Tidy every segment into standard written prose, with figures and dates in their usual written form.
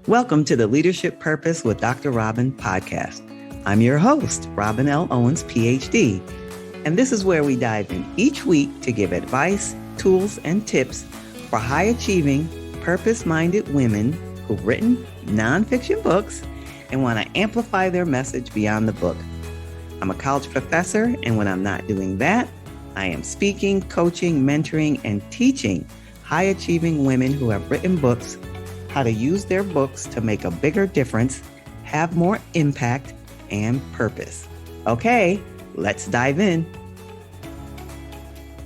Welcome to the Leadership Purpose with Dr. Robin podcast. I'm your host, Robin L. Owens, PhD, and this is where we dive in each week to give advice, tools, and tips for high-achieving, purpose-minded women who've written nonfiction books and want to amplify their message beyond the book. I'm a college professor, and when I'm not doing that, I am speaking, coaching, mentoring, and teaching high-achieving women who have written books how to use their books to make a bigger difference, have more impact, and purpose. Okay, let's dive in.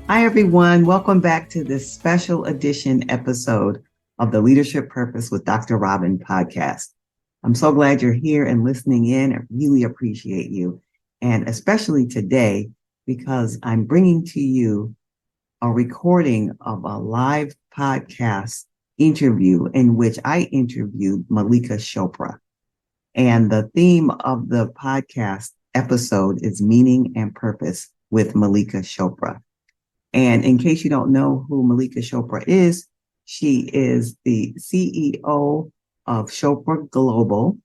Hi, everyone. Welcome back to this special edition episode of the Leadership Purpose with Dr. Robin podcast. I'm so glad you're here and listening in. I really appreciate you. And especially today, because I'm bringing to you a recording of a live podcast interview in which I interviewed Mallika Chopra. And the theme of the podcast episode is Meaning and Purpose with Mallika Chopra. And in case you don't know who Mallika Chopra is, she is the CEO of Chopra Global,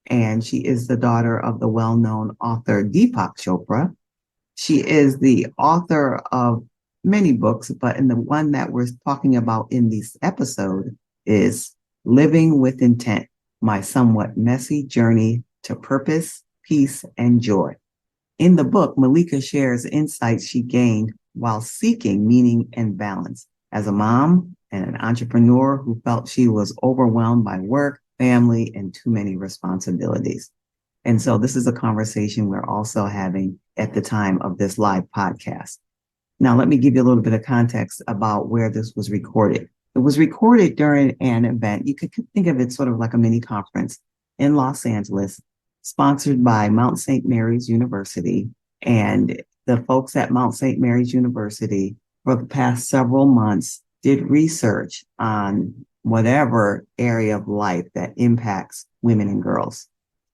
and she is the daughter of the well-known author Deepak Chopra. She is the author of many books, but in the one that we're talking about in this episode is Living with Intent, My Somewhat Messy Journey to Purpose, Peace, and Joy. In the book, Mallika shares insights she gained while seeking meaning and balance as a mom and an entrepreneur who felt she was overwhelmed by work, family, and too many responsibilities. And so this is a conversation we're also having at the time of this live podcast. Now, let me give you a little bit of context about where this was recorded. It was recorded during an event. You could think of it sort of like a mini conference in Los Angeles, sponsored by Mount St. Mary's University. And the folks at Mount St. Mary's University for the past several months did research on whatever area of life that impacts women and girls.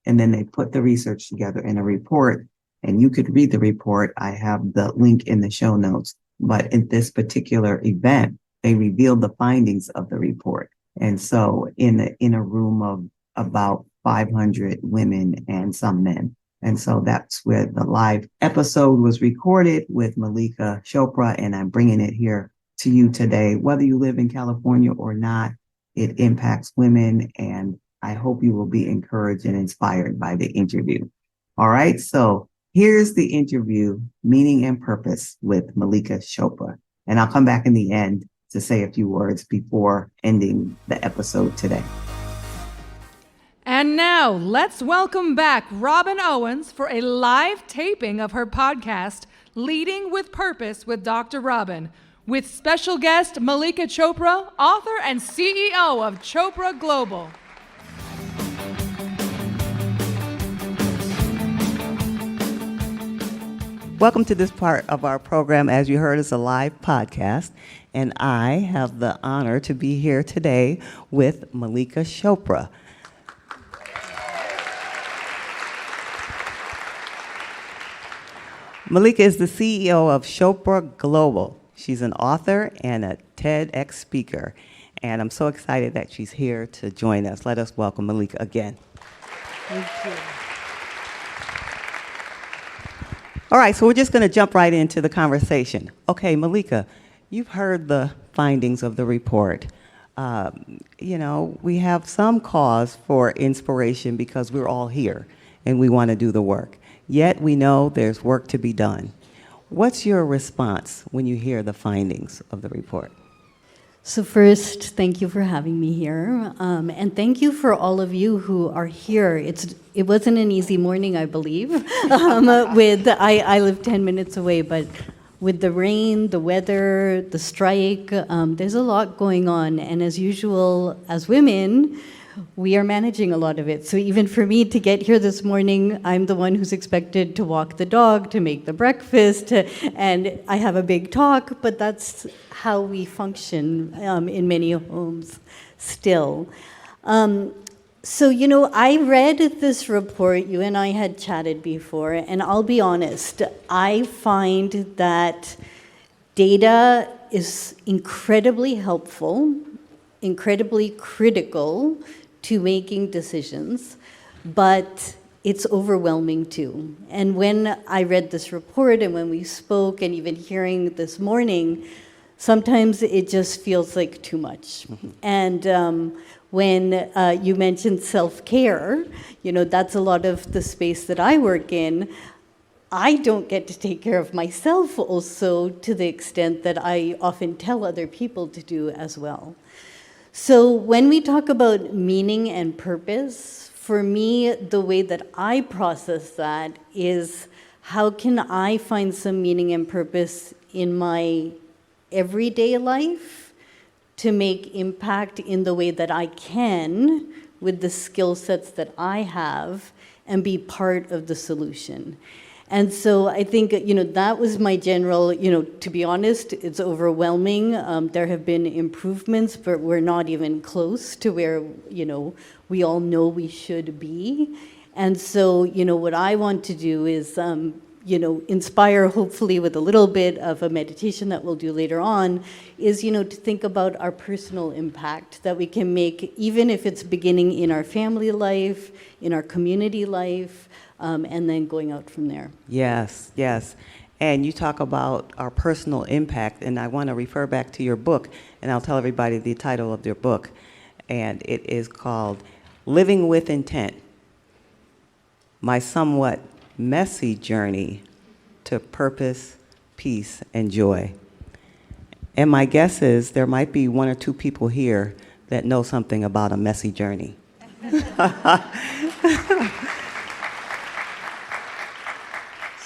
And then they put the research together in a report. And you could read the report. I have the link in the show notes. But in this particular event, they revealed the findings of the report. And so in a room of about 500 women and some men. And so that's where the live episode was recorded with Mallika Chopra. And I'm bringing it here to you today. Whether you live in California or not, it impacts women. And I hope you will be encouraged and inspired by the interview. All right. So here's the interview, Meaning and Purpose with Mallika Chopra. And I'll come back in the end to say a few words before ending the episode today. And now let's welcome back Robin Owens for a live taping of her podcast, Leading with Purpose with Dr. Robin, with special guest Mallika Chopra, author and CEO of Chopra Global. Welcome to this part of our program. As you heard, it's a live podcast, and I have the honor to be here today with Mallika Chopra. Mallika is the CEO of Chopra Global. She's an author and a TEDx speaker, and I'm so excited that she's here to join us. Let us welcome Mallika again. Thank you. All right, so we're just going to jump right into the conversation. Okay, Mallika, you've heard the findings of the report. We have some cause for inspiration because we're all here and we want to do the work. Yet we know there's work to be done. What's your response when you hear the findings of the report? So first, thank you for having me here, and thank you for all of you who are here. It wasn't an easy morning, I believe. I live 10 minutes away, but with the rain, the weather, the strike, there's a lot going on, and as usual, as women, we are managing a lot of it. So even for me to get here this morning, I'm the one who's expected to walk the dog, to make the breakfast, and I have a big talk, but that's how we function in many homes still. I read this report. You and I had chatted before, and I'll be honest, I find that data is incredibly helpful, incredibly critical to making decisions, but it's overwhelming too. And when I read this report and when we spoke and even hearing this morning, sometimes it just feels like too much. And when you mentioned self-care, that's a lot of the space that I work in. I don't get to take care of myself also to the extent that I often tell other people to do as well. So when we talk about meaning and purpose, for me, the way that I process that is, how can I find some meaning and purpose in my everyday life to make impact in the way that I can with the skill sets that I have and be part of the solution. And so I think, that was my general, to be honest, it's overwhelming. There have been improvements, but we're not even close to where, we all know we should be. And so, what I want to do is, inspire, hopefully with a little bit of a meditation that we'll do later on, is, to think about our personal impact that we can make, even if it's beginning in our family life, in our community life, and then going out from there. Yes, yes. And you talk about our personal impact, and I want to refer back to your book, and I'll tell everybody the title of your book, and it is called Living with Intent, My Somewhat Messy Journey to Purpose, Peace, and Joy. And my guess is there might be one or two people here that know something about a messy journey.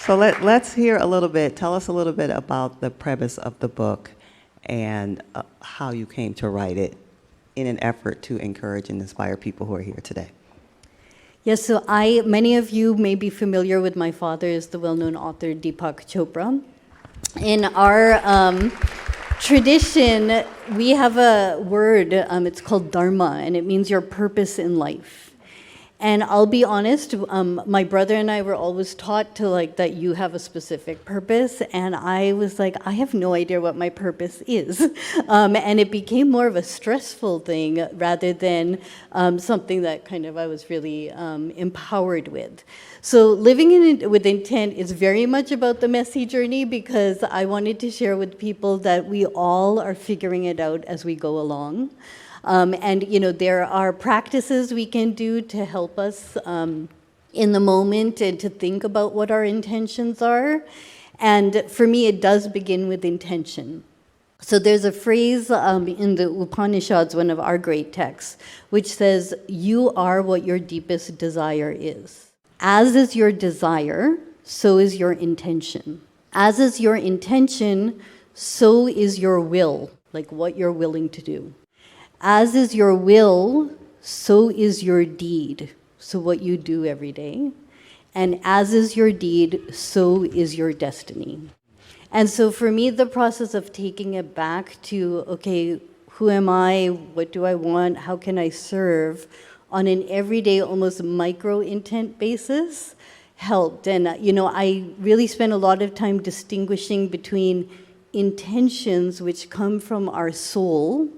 So let's hear a little bit, tell us a little bit about the premise of the book and how you came to write it in an effort to encourage and inspire people who are here today. Yes, so many of you may be familiar with my father, is the well-known author Deepak Chopra. In our tradition, we have a word, it's called dharma, and it means your purpose in life. And I'll be honest, my brother and I were always taught that you have a specific purpose, and I was like, I have no idea what my purpose is. And it became more of a stressful thing rather than something that kind of I was really empowered with. So living with intent is very much about the messy journey, because I wanted to share with people that we all are figuring it out as we go along. And there are practices we can do to help us in the moment and to think about what our intentions are. And for me, it does begin with intention. So there's a phrase in the Upanishads, one of our great texts, which says, "You are what your deepest desire is. As is your desire, so is your intention. As is your intention, so is your will," like what you're willing to do. "As is your will, so is your deed," so what you do every day. "And as is your deed, so is your destiny." And so for me, the process of taking it back to, okay, who am I? What do I want? How can I serve? On an everyday, almost micro-intent basis helped. And, I really spent a lot of time distinguishing between intentions which come from our soul,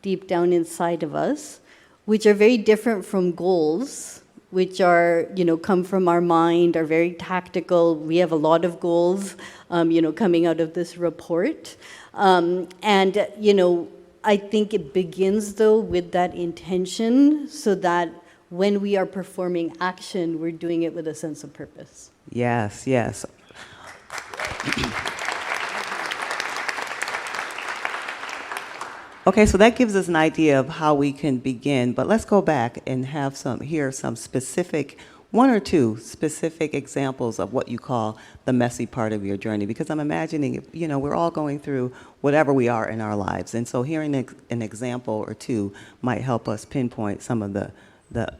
deep down inside of us, which are very different from goals, which are, come from our mind, are very tactical. We have a lot of goals, coming out of this report. I think it begins, though, with that intention, so that when we are performing action, we're doing it with a sense of purpose. Yes, yes. Okay, so that gives us an idea of how we can begin, but let's go back and hear some specific, one or two specific examples of what you call the messy part of your journey, because I'm imagining, we're all going through whatever we are in our lives, and so hearing an example or two might help us pinpoint some of the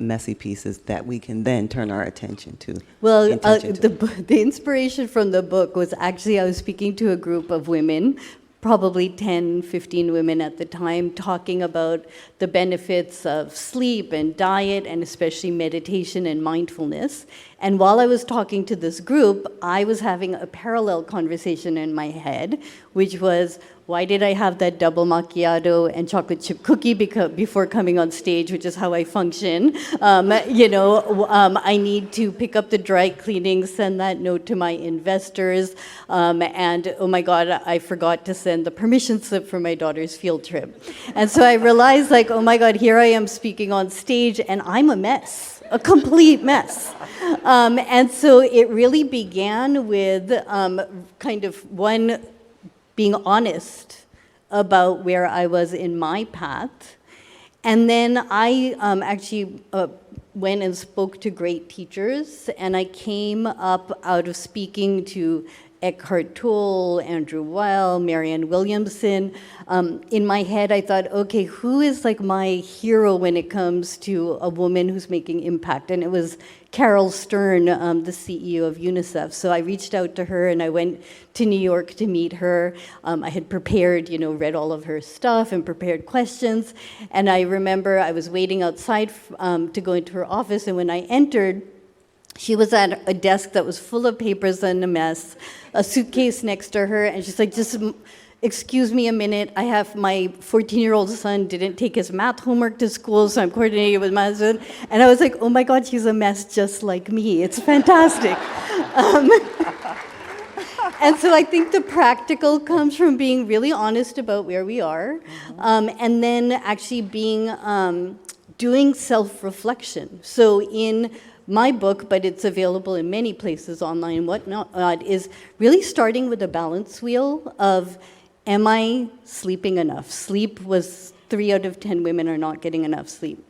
messy pieces that we can then turn our attention to. Well, the inspiration from the book was actually, I was speaking to a group of women, probably 10, 15 women at the time, talking about the benefits of sleep and diet, and especially meditation and mindfulness. And while I was talking to this group, I was having a parallel conversation in my head, which was, why did I have that double macchiato and chocolate chip cookie before coming on stage, which is how I function. I need to pick up the dry cleaning, send that note to my investors, and oh my God, I forgot to send the permission slip for my daughter's field trip. And so I realized, like, oh my God, here I am speaking on stage, and I'm a mess, a complete mess. And so it really began with kind of one, being honest about where I was in my path. And then I actually went and spoke to great teachers, and I came up out of speaking to Eckhart Tolle, Andrew Weil, Marianne Williamson. In my head, I thought, okay, who is like my hero when it comes to a woman who's making impact? And it was Carol Stern, the CEO of UNICEF. So I reached out to her and I went to New York to meet her. I had prepared, read all of her stuff and prepared questions. And I remember I was waiting outside to go into her office, and when I entered, she was at a desk that was full of papers and a mess, a suitcase next to her, and she's like, just excuse me a minute, I have my 14-year-old son didn't take his math homework to school, so I'm coordinating with my husband. And I was like, oh my God, she's a mess just like me. It's fantastic. And so I think the practical comes from being really honest about where we are, and then actually doing self-reflection. So in my book, but it's available in many places online and whatnot, is really starting with a balance wheel of, am I sleeping enough? Sleep was 3 out of 10 women are not getting enough sleep.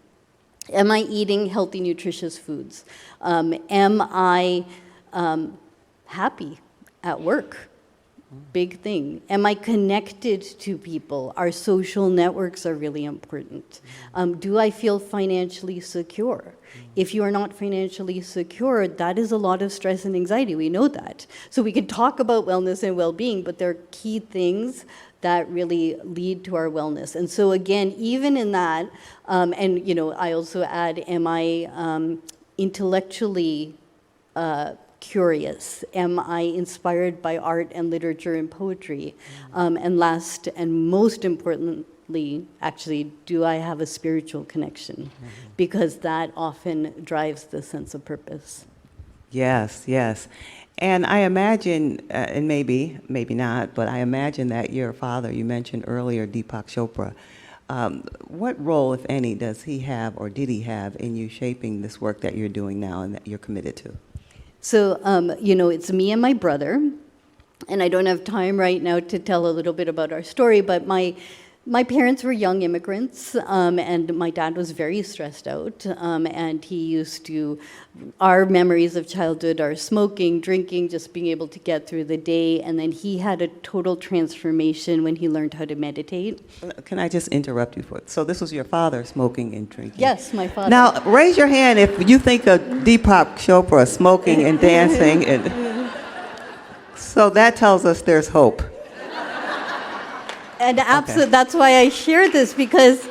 Am I eating healthy, nutritious foods? Am I happy at work? Big thing. Am I connected to people? Our social networks are really important. Do I feel financially secure? If you are not financially secure, that is a lot of stress and anxiety. We know that. So we can talk about wellness and well-being, but there are key things that really lead to our wellness. And so again, even in that, I also add, am I intellectually curious? Am I inspired by art and literature and poetry? And last and most importantly, actually, do I have a spiritual connection? Because that often drives the sense of purpose. Yes, yes. And I imagine, and maybe not, but I imagine that your father, you mentioned earlier, Deepak Chopra, what role, if any, does he have or did he have in you shaping this work that you're doing now and that you're committed to? So, it's me and my brother, and I don't have time right now to tell a little bit about our story, but my parents were young immigrants, and my dad was very stressed out, and our memories of childhood are smoking, drinking, just being able to get through the day, and then he had a total transformation when he learned how to meditate. Can I just interrupt you so this was your father smoking and drinking? Yes, my father. Now, raise your hand if you think of Deepak Chopra smoking and dancing. So that tells us there's hope. And absolutely, that's why I share this, because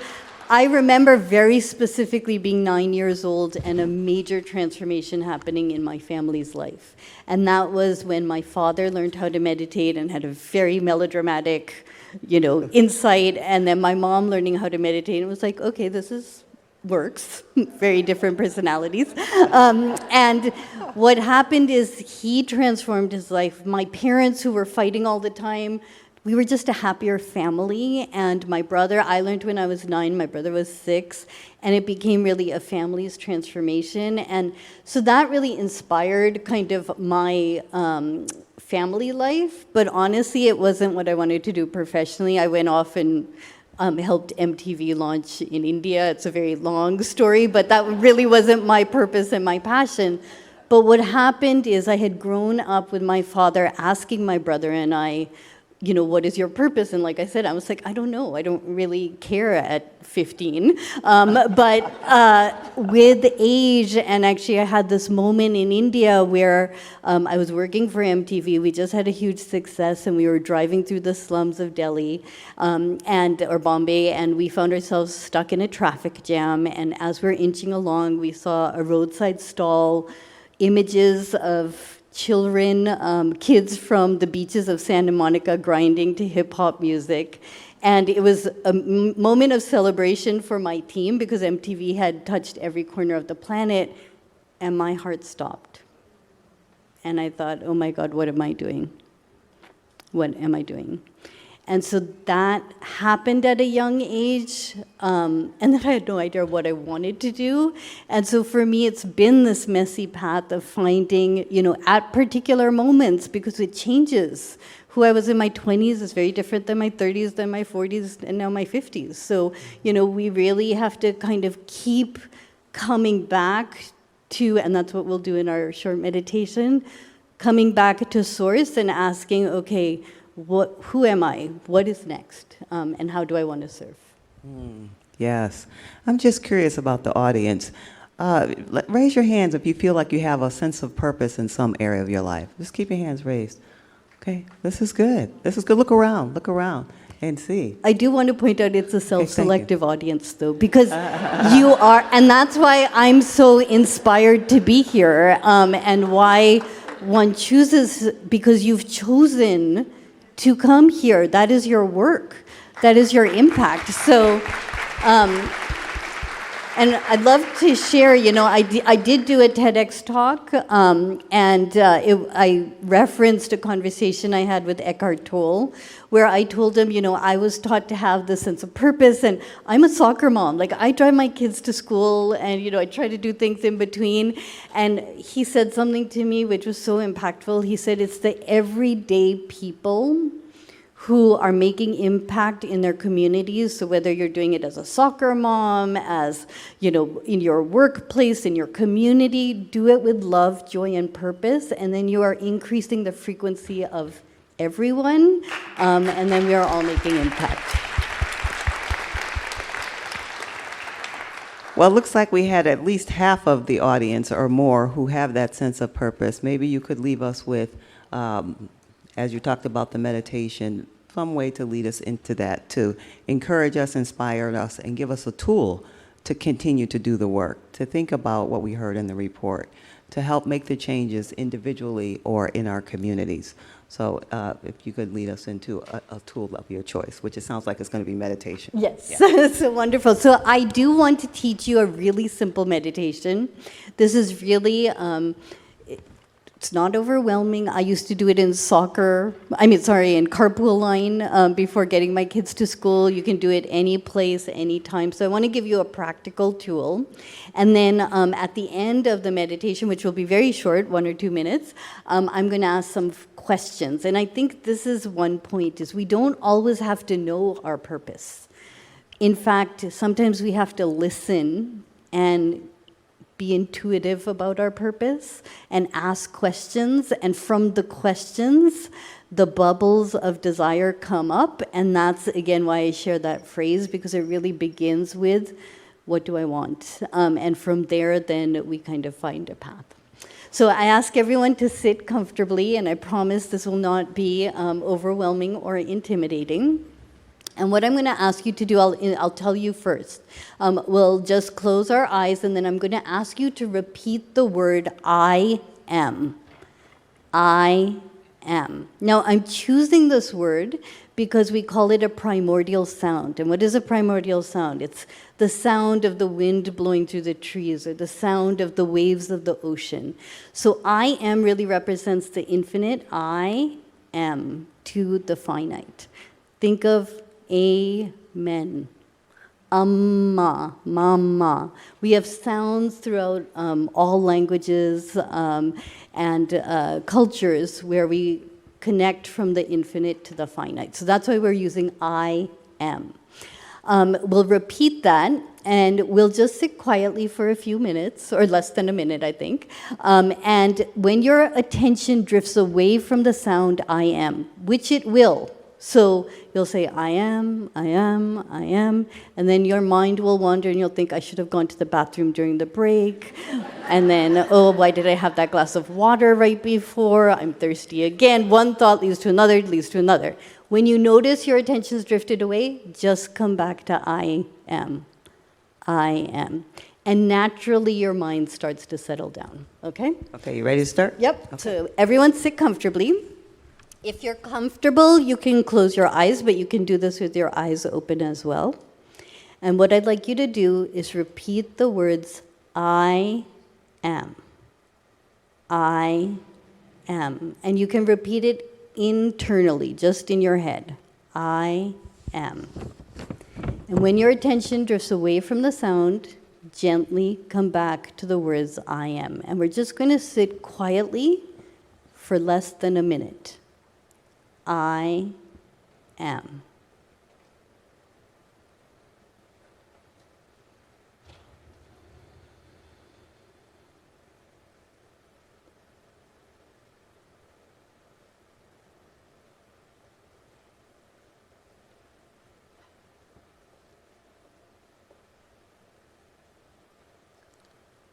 I remember very specifically being 9 years old and a major transformation happening in my family's life. And that was when my father learned how to meditate and had a very melodramatic, insight. And then my mom learning how to meditate, and it was like, okay, this works. Very different personalities. And what happened is he transformed his life. My parents, who were fighting all the time, we were just a happier family, and my brother, I learned when I was 9, my brother was 6, and it became really a family's transformation. And so that really inspired kind of my family life, but honestly, it wasn't what I wanted to do professionally. I went off and helped MTV launch in India. It's a very long story, but that really wasn't my purpose and my passion. But what happened is I had grown up with my father asking my brother and I, what is your purpose? And like I said, I was like, I don't know. I don't really care at 15. But with age, and actually I had this moment in India where I was working for MTV. We just had a huge success, and we were driving through the slums of Delhi or Bombay, and we found ourselves stuck in a traffic jam. And as we're inching along, we saw a roadside stall, images of children, kids from the beaches of Santa Monica grinding to hip-hop music. And it was a moment of celebration for my team because MTV had touched every corner of the planet, and my heart stopped. And I thought, oh my God, what am I doing? What am I doing? And so that happened at a young age, and then I had no idea what I wanted to do. And so for me, it's been this messy path of finding, at particular moments, because it changes. Who I was in my 20s is very different than my 30s, than my 40s, and now my 50s. So, we really have to kind of keep coming back to, and that's what we'll do in our short meditation, coming back to source and asking, okay, who am I? What is next? And how do I want to serve? Yes. I'm just curious about the audience. Raise your hands if you feel like you have a sense of purpose in some area of your life. Just keep your hands raised. Okay, this is good. This is good. Look around and see. I do want to point out it's a self-selective audience, though, because you are, and that's why I'm so inspired to be here, and why one chooses, because you've chosen to come here. That is your work. That is your impact. So, and I'd love to share, I did do a TEDx talk, and I referenced a conversation I had with Eckhart Tolle, where I told him, I was taught to have this sense of purpose, and I'm a soccer mom. Like, I drive my kids to school, and, I try to do things in between. And he said something to me which was so impactful. He said, it's the everyday people who are making impact in their communities. So whether you're doing it as a soccer mom, as, in your workplace, in your community, do it with love, joy, and purpose, and then you are increasing the frequency of everyone, and then we are all making impact. Well, it looks like we had at least half of the audience or more who have that sense of purpose. Maybe you could leave us with, as you talked about the meditation, some way to lead us into that, to encourage us, inspire us, and give us a tool to continue to do the work, to think about what we heard in the report, to help make the changes individually or in our communities. So if you could lead us into a tool of your choice, which it sounds like it's going to be meditation. Yes, yeah. So wonderful. So I do want to teach you a really simple meditation. This is really, it's not overwhelming. I used to do it in in carpool line before getting my kids to school. You can do it any place, anytime. So I want to give you a practical tool. And then at the end of the meditation, which will be very short, 1 or 2 minutes, I'm going to ask some questions. And I think this is one point, is we don't always have to know our purpose. In fact, sometimes we have to listen and be intuitive about our purpose and ask questions, and from the questions, the bubbles of desire come up, and that's, again, why I share that phrase, because it really begins with, what do I want? And from there, then we kind of find a path. So I ask everyone to sit comfortably, and I promise this will not be overwhelming or intimidating. And what I'm going to ask you to do, I'll tell you first. We'll just close our eyes, and then I'm going to ask you to repeat the word I am. I am. Now, I'm choosing this word because we call it a primordial sound. And what is a primordial sound? It's the sound of the wind blowing through the trees, or the sound of the waves of the ocean. So I am really represents the infinite. I am to the finite. Think of amen. Amma, mama. We have sounds throughout all languages and cultures where we connect from the infinite to the finite. So that's why we're using I am. We'll repeat that, and we'll just sit quietly for a few minutes, or less than a minute, I think. And when your attention drifts away from the sound I am, which it will, so you'll say, I am, and then your mind will wander and you'll think, I should have gone to the bathroom during the break. And then, oh, why did I have that glass of water right before? I'm thirsty again. One thought leads to another, leads to another. When you notice your attention's drifted away, just come back to I am. I am. and naturally your mind starts to settle down. Okay? Okay, you ready to start? Yep. Okay. So everyone sit comfortably. If you're comfortable, you can close your eyes, but you can do this with your eyes open as well. And what I'd like you to do is repeat the words, I am. I am. And you can repeat it internally, just in your head. I am. And when your attention drifts away from the sound, gently come back to the words I am. And we're just going to sit quietly for less than a minute. I am.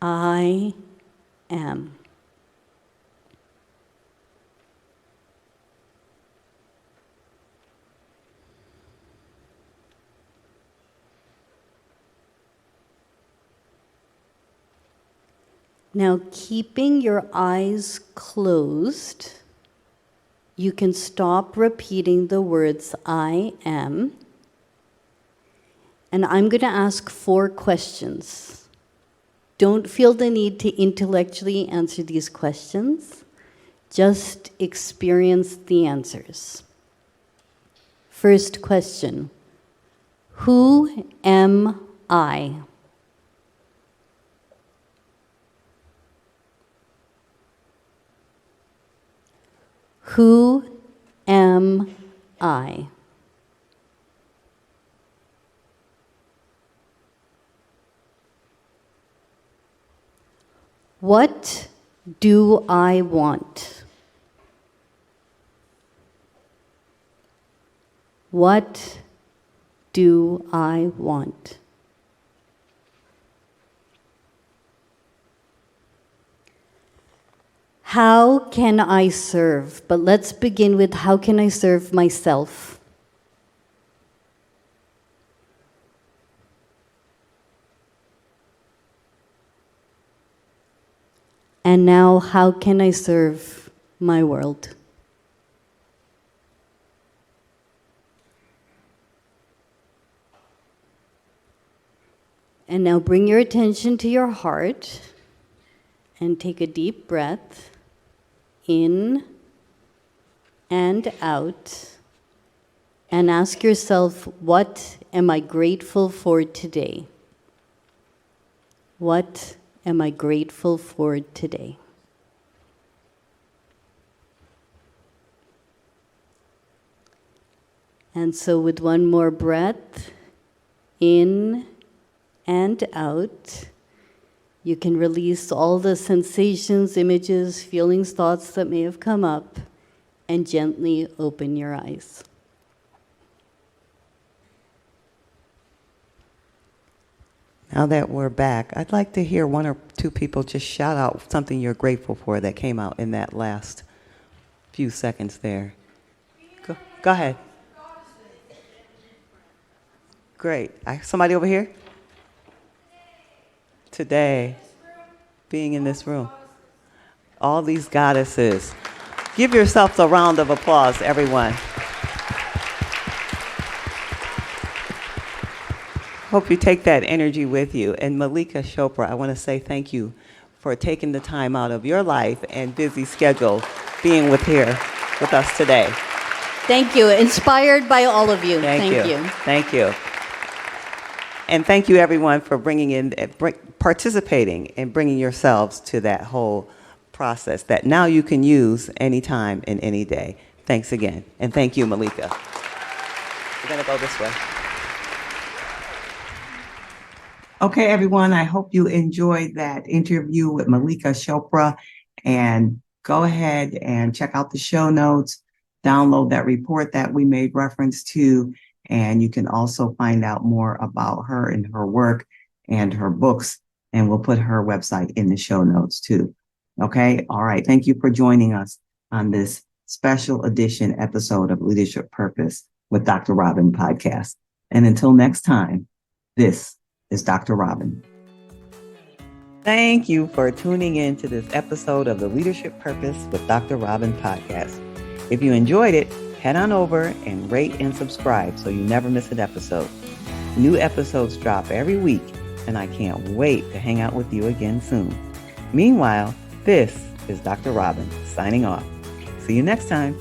I am. Now, keeping your eyes closed, you can stop repeating the words I am. And I'm going to ask 4 questions. Don't feel the need to intellectually answer these questions. Just experience the answers. First question, who am I? Who am I? What do I want? What do I want? How can I serve? But let's begin with how can I serve myself? And now, how can I serve my world? And now bring your attention to your heart and take a deep breath in and out, and ask yourself, what am I grateful for today? What am I grateful for today? And so with one more breath, in and out, you can release all the sensations, images, feelings, thoughts that may have come up, and gently open your eyes. Now that we're back, I'd like to hear 1 or 2 people just shout out something you're grateful for that came out in that last few seconds there. Go ahead. Great. Somebody over here? Today, being in this room. All these goddesses. Give yourselves a round of applause, everyone. Hope you take that energy with you. And Mallika Chopra, I want to say thank you for taking the time out of your life and busy schedule being here with us today. Thank you. Inspired by all of you. Thank you. Thank you. And thank you, everyone, for participating and bringing yourselves to that whole process that now you can use anytime and any day. Thanks again. And thank you, Mallika. We're going to go this way. Okay, everyone, I hope you enjoyed that interview with Mallika Chopra, and go ahead and check out the show notes, download that report that we made reference to, and you can also find out more about her and her work and her books, and we'll put her website in the show notes too. Okay, all right, thank you for joining us on this special edition episode of Leadership Purpose with Dr. Robin podcast. And until next time, this is Dr. Robin. Thank you for tuning in to this episode of the Leadership Purpose with Dr. Robin podcast. If you enjoyed it, head on over and rate and subscribe so you never miss an episode. New episodes drop every week, and I can't wait to hang out with you again soon. Meanwhile, this is Dr. Robin signing off. See you next time.